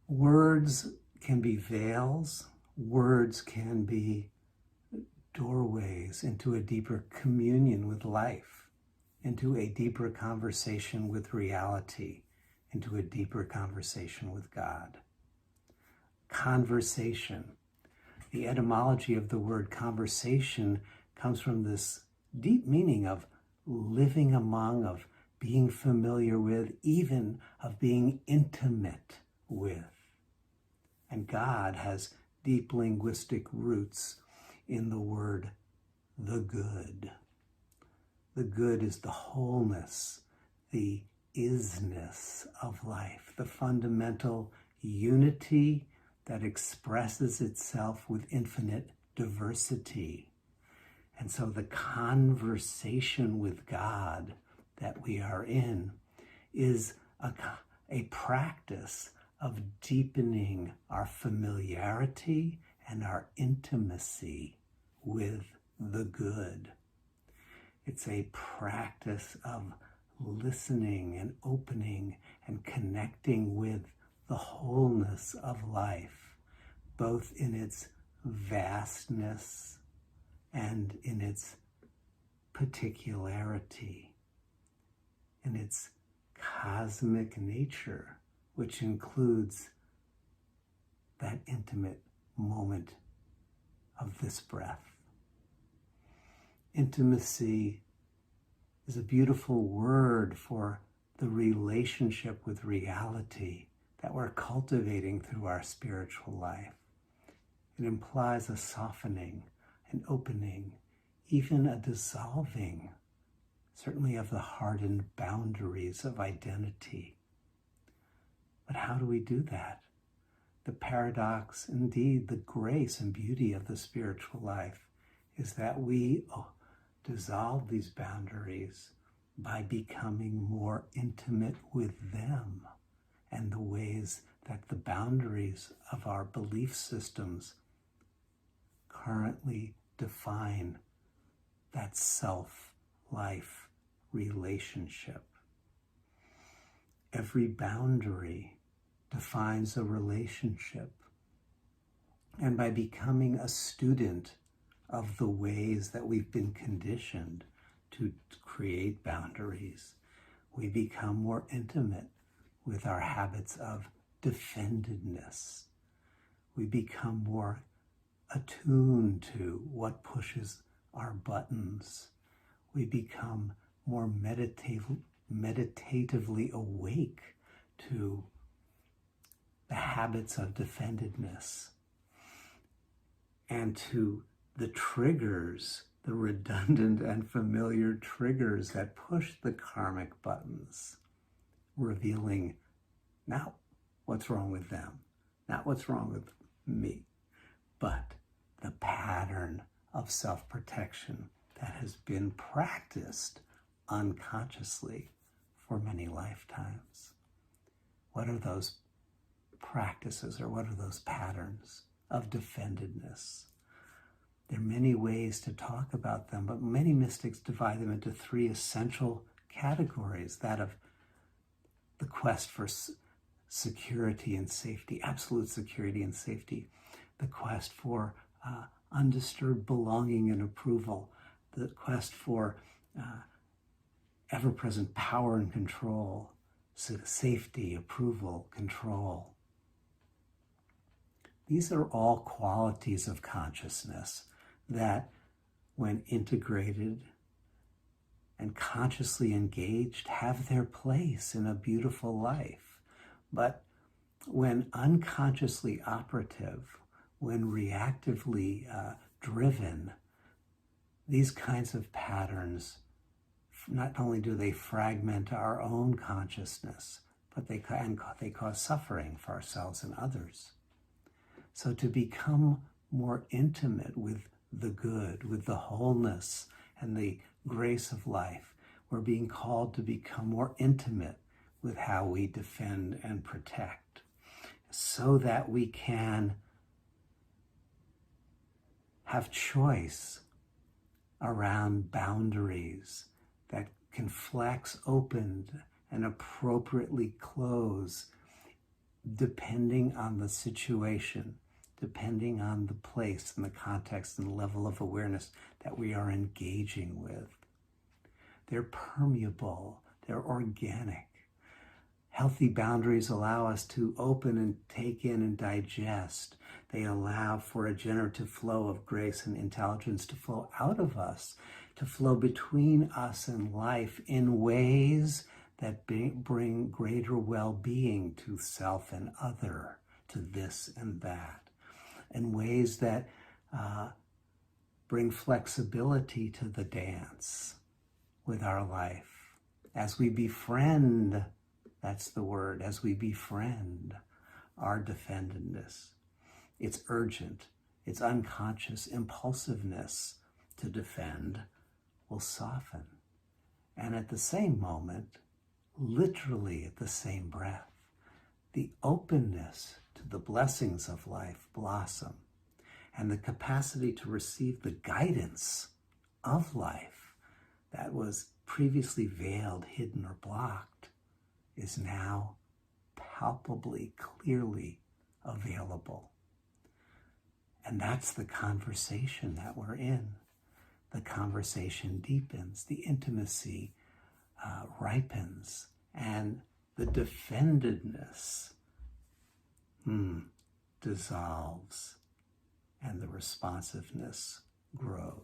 Words can be veils. Words can be doorways into a deeper communion with life, into a deeper conversation with reality, into a deeper conversation with God. Conversation. The etymology of the word conversation comes from this deep meaning of living among, of being familiar with, even of being intimate with. And God has deep linguistic roots in the word the good. The good is the wholeness, the isness of life, the fundamental unity that expresses itself with infinite diversity. And so the conversation with God that we are in is a practice of deepening our familiarity and our intimacy with the good. It's a practice of listening and opening and connecting with the wholeness of life, both in its vastness and in its particularity, in its cosmic nature, which includes that intimate moment of this breath. Intimacy is a beautiful word for the relationship with reality that we're cultivating through our spiritual life. It implies a softening, an opening, even a dissolving, certainly of the hardened boundaries of identity. But how do we do that? The paradox, indeed, the grace and beauty of the spiritual life is that we dissolve these boundaries by becoming more intimate with them and the ways that the boundaries of our belief systems currently define that self-life relationship. Every boundary defines a relationship. And by becoming a student of the ways that we've been conditioned to create boundaries, we become more intimate with our habits of defendedness. We become more attuned to what pushes our buttons. We become more meditatively awake to the habits of defendedness and to the triggers, the redundant and familiar triggers that push the karmic buttons, revealing not what's wrong with them, not what's wrong with me, but the pattern of self-protection that has been practiced unconsciously for many lifetimes. What are those practices, or what are those patterns of defendedness? There are many ways to talk about them, but many mystics divide them into three essential categories: that of the quest for security and safety, absolute security and safety, the quest for undisturbed belonging and approval, the quest for ever-present power and control, safety, approval, control. These are all qualities of consciousness that, when integrated and consciously engaged, have their place in a beautiful life. But when unconsciously operative, when reactively driven, these kinds of patterns, not only do they fragment our own consciousness, but they cause suffering for ourselves and others. So to become more intimate with the good, with the wholeness and the grace of life, we're being called to become more intimate with how we defend and protect, so that we can have choice around boundaries that can flex open and appropriately close depending on the situation, depending on the place and the context and the level of awareness that we are engaging with. They're permeable, they're organic. Healthy boundaries allow us to open and take in and digest. They allow for a generative flow of grace and intelligence to flow out of us, to flow between us and life in ways that bring greater well-being to self and other, to this and that, in ways that bring flexibility to the dance with our life. As we befriend, that's the word, as we befriend our defendedness, its urgent, its unconscious impulsiveness to defend will soften. And at the same moment, literally at the same breath, the openness to the blessings of life blossom, and the capacity to receive the guidance of life that was previously veiled, hidden, or blocked is now palpably, clearly available. And that's the conversation that we're in. The conversation deepens, the intimacy ripens, and the defendedness dissolves, and the responsiveness grows.